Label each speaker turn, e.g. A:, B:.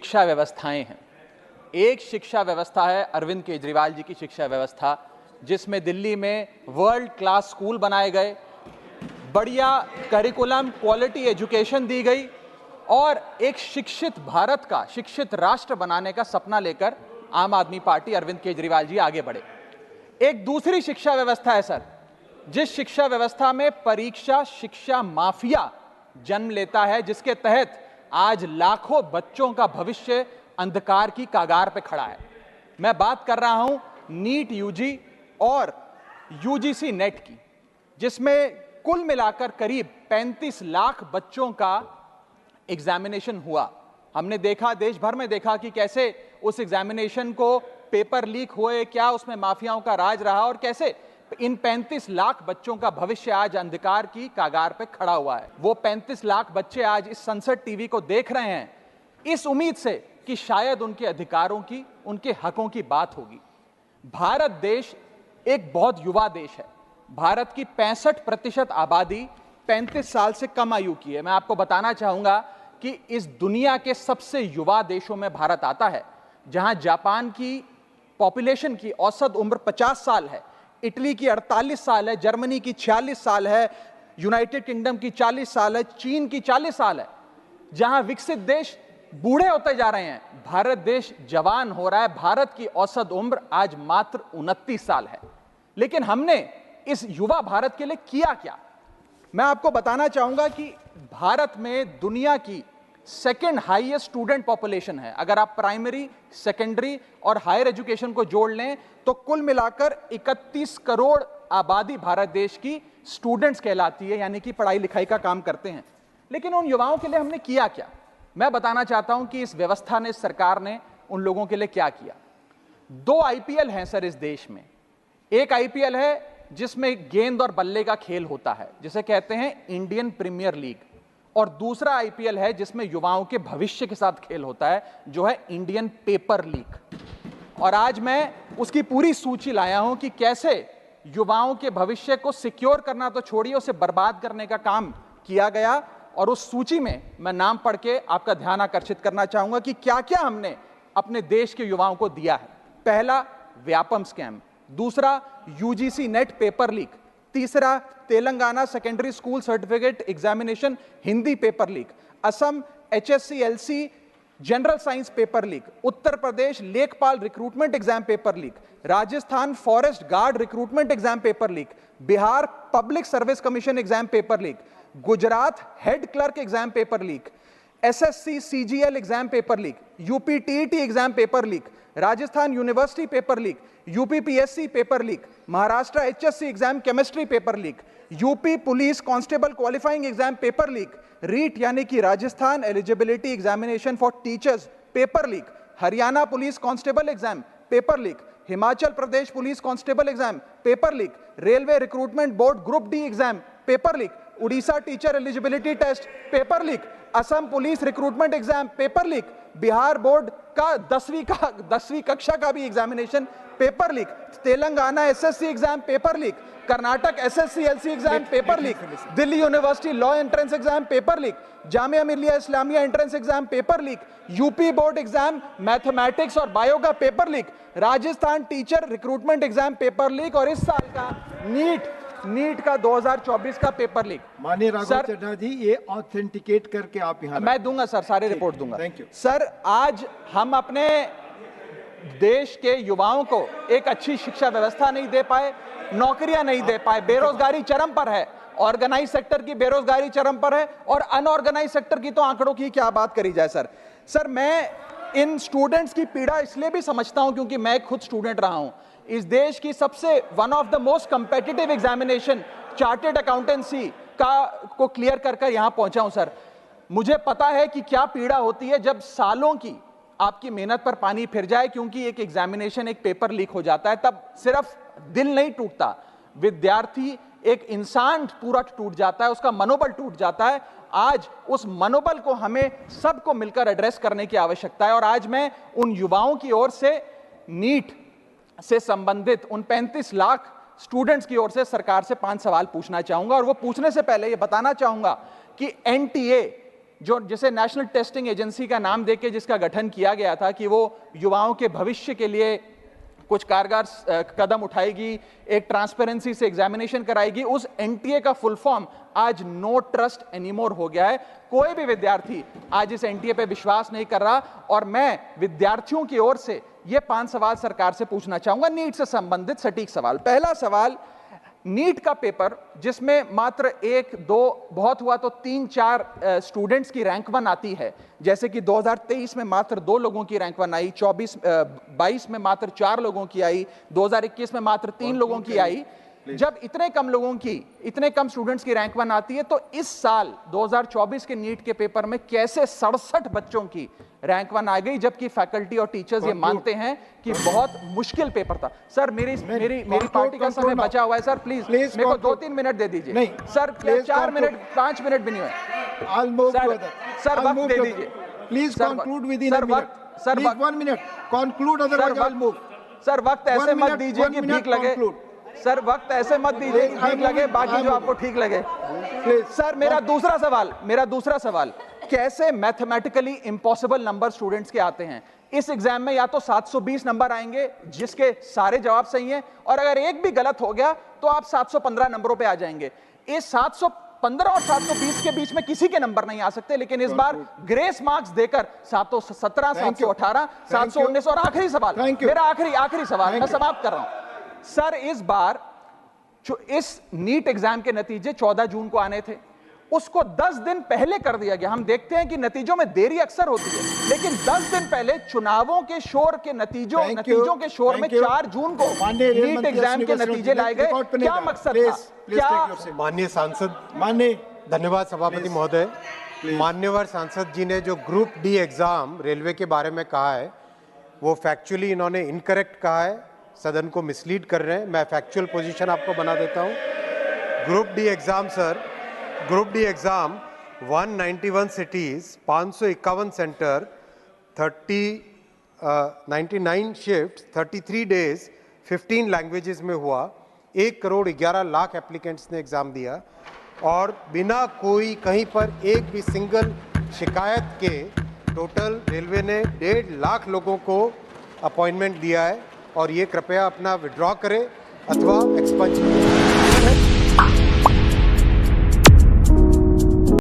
A: शिक्षा व्यवस्थाएं हैं। एक शिक्षा व्यवस्था है अरविंद केजरीवाल जी की शिक्षा व्यवस्था, जिसमें दिल्ली में वर्ल्ड क्लास स्कूल बनाए गए, बढ़िया करिकुलम, क्वालिटी एजुकेशन दी गई और एक शिक्षित भारत का, शिक्षित राष्ट्र बनाने का सपना लेकर आम आदमी पार्टी, अरविंद केजरीवाल जी आगे बढ़े। एक दूसरी शिक्षा व्यवस्था है सर, जिस शिक्षा व्यवस्था में परीक्षा शिक्षा माफिया जन्म लेता है, जिसके तहत आज लाखों बच्चों का भविष्य अंधकार की कागार पे खड़ा है। मैं बात कर रहा हूं नीट यूजी और यूजीसी नेट की, जिसमें कुल मिलाकर करीब 35 लाख बच्चों का एग्जामिनेशन हुआ। हमने देखा, देश भर में देखा कि कैसे उस एग्जामिनेशन को पेपर लीक हुए, क्या उसमें माफियाओं का राज रहा और कैसे इन 35 लाख बच्चों का भविष्य आज अंधकार की कागार पे खड़ा हुआ है। वो 35 लाख बच्चे आज इस संसद टीवी को देख रहे हैं इस उम्मीद से कि शायद उनके अधिकारों की, उनके हकों की बात होगी। भारत देश एक बहुत युवा देश है। भारत की 65% आबादी 35 साल से कम आयु की है। मैं आपको बताना चाहूंगा कि इस दुनिया के सबसे युवा देशों में भारत आता है, जहां जापान की पॉपुलेशन की औसत उम्र 50 साल है, इटली की 48 साल है, जर्मनी की 46 साल है, यूनाइटेड किंगडम की 40 साल है, चीन की 40 साल है। जहां विकसित देश बूढ़े होते जा रहे हैं, भारत देश जवान हो रहा है। भारत की औसत उम्र आज मात्र 29 साल है। लेकिन हमने इस युवा भारत के लिए किया क्या? मैं आपको बताना चाहूंगा कि भारत में दुनिया की सेकेंड हाईएस्ट स्टूडेंट पॉपुलेशन है। अगर आप प्राइमरी, सेकेंडरी और हायर एजुकेशन को जोड़ लें तो कुल मिलाकर 31 करोड़ आबादी भारत देश की स्टूडेंट्स कहलाती है, यानी कि पढ़ाई लिखाई का काम करते हैं। लेकिन उन युवाओं के लिए हमने किया क्या? मैं बताना चाहता हूं कि इस व्यवस्था ने, सरकार ने उन लोगों के लिए क्या किया। 2 आईपीएल हैं सर इस देश में। एक आईपीएल है जिसमें गेंद और बल्ले का खेल होता है, जिसे कहते हैं इंडियन प्रीमियर लीग, और दूसरा आईपीएल है जिसमें युवाओं के भविष्य के साथ खेल होता है, जो है इंडियन पेपर लीग। और आज मैं उसकी पूरी सूची लाया हूं कि कैसे युवाओं के भविष्य को सिक्योर करना तो छोड़िए, उसे बर्बाद करने का काम किया गया। और उस सूची में मैं नाम पढ़ के आपका ध्यान आकर्षित करना चाहूंगा कि क्या क्या हमने अपने देश के युवाओं को दिया है। पहला, व्यापम स्कैम। दूसरा, यूजीसी नेट पेपर लीक। तीसरा, Telangana secondary school certificate examination Hindi paper leak. Assam HSC-LC general science paper leak. Uttar Pradesh लेखपाल recruitment exam paper leak. Rajasthan forest guard recruitment exam paper leak. Bihar public service commission exam paper leak. Gujarat head clerk exam paper leak. SSC CGL exam paper leak. UP TET exam paper leak. Rajasthan university paper leak. UP PSC paper leak. Maharashtra HSC exam chemistry paper leak. UP police constable qualifying exam paper leak. REET यानी कि Rajasthan eligibility examination for teachers paper leak. Haryana police constable exam paper leak. Himachal Pradesh police constable exam paper leak. Railway recruitment board group D exam paper leak. Orissa teacher eligibility test paper leak. Assam police recruitment exam paper leak. Bihar board का 10वीं कक्षा का भी examination paper leak. Telangana SSC exam paper leak. Karnataka SSC-LC exam paper leak. Delhi university law entrance exam paper leak. Jamia Millia Islamia entrance exam paper leak. UP board exam mathematics और bio का paper leak. Rajasthan teacher recruitment exam paper leak. और इस साल का NEET का 2024 का paper leak.
B: माननीय राघव चड्ढा जी, ये ऑथेंटिकेट करके आप यहाँ
A: मैं दूंगा सर, सारे रिपोर्ट दूंगा।
B: थैंक यू
A: सर, आज हम अपने देश के युवाओं को एक अच्छी शिक्षा व्यवस्था नहीं दे पाए, नौकरियां नहीं दे पाए, बेरोजगारी चरम पर है, ऑर्गेनाइज सेक्टर की बेरोजगारी चरम पर है और अनऑर्गेनाइज सेक्टर की तो आंकड़ों की क्या बात करी जाए। सर मैं इन स्टूडेंट्स की पीड़ा इसलिए भी समझता हूं क्योंकि मैं खुद स्टूडेंट रहा हूं। इस देश की सबसे one of the most competitive examination chartered accountancy को क्लियर कर यहां पहुंचा हूं। सर, मुझे पता है कि क्या पीड़ा होती है जब सालों की आपकी मेहनत पर पानी फिर जाए क्योंकि एक एग्जामिनेशन, एक पेपर लीक हो जाता है। तब सिर्फ दिल नहीं टूटता, विद्यार्थी, एक इंसान पूरा टूट जाता है, उसका मनोबल टूट जाता है। आज उस मनोबल को हमें सबको मिलकर एड्रेस करने की आवश्यकता है। और आज मैं उन युवाओं की ओर से, नीट से संबंधित उन 35 लाख स्टूडेंट्स की ओर से सरकार से 5 सवाल पूछना चाहूंगा। और वो पूछने से पहले ये बताना चाहूंगा कि NTA जो जिसे नेशनल टेस्टिंग एजेंसी का नाम देके जिसका गठन किया गया था कि वो युवाओं के भविष्य के लिए कुछ कारगर कदम उठाएगी, एक ट्रांसपेरेंसी से एग्जामिनेशन कराएगी, उस एनटीए का फुल फॉर्म आज नो ट्रस्ट एनीमोर हो गया है। कोई भी विद्यार्थी आज इस एनटीए पे विश्वास नहीं कर रहा। और मैं विद्यार्थियों की ओर से ये 5 सवाल सरकार से पूछना चाहूंगा, नीट से संबंधित सटीक सवाल। पहला सवाल, नीट का पेपर जिसमें मात्र 1-2 बहुत हुआ तो 3-4 स्टूडेंट्स की रैंक 1 आती है, जैसे कि 2023 में मात्र 2 लोगों की रैंक 1 आई, 22 में मात्र 4 लोगों की आई, 2021 में मात्र 3 लोगों की आई। जब इतने कम स्टूडेंट्स की रैंक 1 आती है, तो इस साल 2024 के नीट के पेपर में कैसे 67 बच्चों की रैंक 1 आ गई, जबकि फैकल्टी और टीचर्स ये मानते हैं कि बहुत मुश्किल पेपर था। सर मेरी पार्टी का समय बचा हुआ है सर, प्लीज मेरे को 2-3 मिनट दे दीजिए।
B: नहीं
A: सर, 4 मिनट 5 मिनट भी नहीं हुए सर, वक्त दे दीजिए
B: please. Conclude with in
A: sir
B: 1 minute conclude, otherwise I move.
A: Sir वक्त ऐसे मत दीजिए कि भीख लगे सर, वक्त ऐसे मत दीजिए कि ठीक लगे, बाकी जो आपको ठीक लगे। सर मेरा दूसरा सवाल, कैसे मैथमेटिकली इम्पॉसिबल नंबर स्टूडेंट्स के आते हैं? इस एग्जाम में या तो 720 नंबर आएंगे जिसके सारे जवाब सही हैं, और अगर एक भी गलत हो गया तो आप 715 नंबरों पे आ जाएंगे। इस 715 और 720 के बीच में किसी के नंबर नहीं आ सकते, लेकिन इस बार ग्रेस मार्क्स देकर 717, 718, 719। और आखिरी सवाल, मेरा आखिरी सवाल, मैं समाप्त कर रहा हूं सर। इस बार जो इस नीट एग्जाम के नतीजे 14 जून को आने थे, उसको 10 दिन पहले कर दिया गया। हम देखते हैं कि नतीजों में देरी अक्सर होती है, लेकिन 10 दिन पहले चुनावों के शोर के नतीजों के शोर में 4 जून को नीट एग्जाम के नतीजे लाए गए। क्या मकसद था? क्या
C: माननीय सांसद, धन्यवाद सभापति महोदय। मान्यवर सांसद जी ने जो ग्रुप डी एग्जाम रेलवे के बारे में कहा है, वो फैक्चुअली इन्होंने इनकरेक्ट कहा है, सदन को मिसलीड कर रहे हैं। मैं फैक्चुअल पोजीशन आपको बना देता हूं। Group D exam sir, group D exam 191 cities, 551 centre, 99 shift, 33 days, 15 languages में हुआ। 1 करोड़ 11 लाख एप्लीकेंट्स ने एग्जाम दिया, और बिना कोई कहीं पर एक भी सिंगल शिकायत के टोटल रेलवे ने 1.5 लाख लोगों को अपॉइंटमेंट दिया है। और ये कृपया अपना विड्रॉ करें अथवा एक्सपंज करें।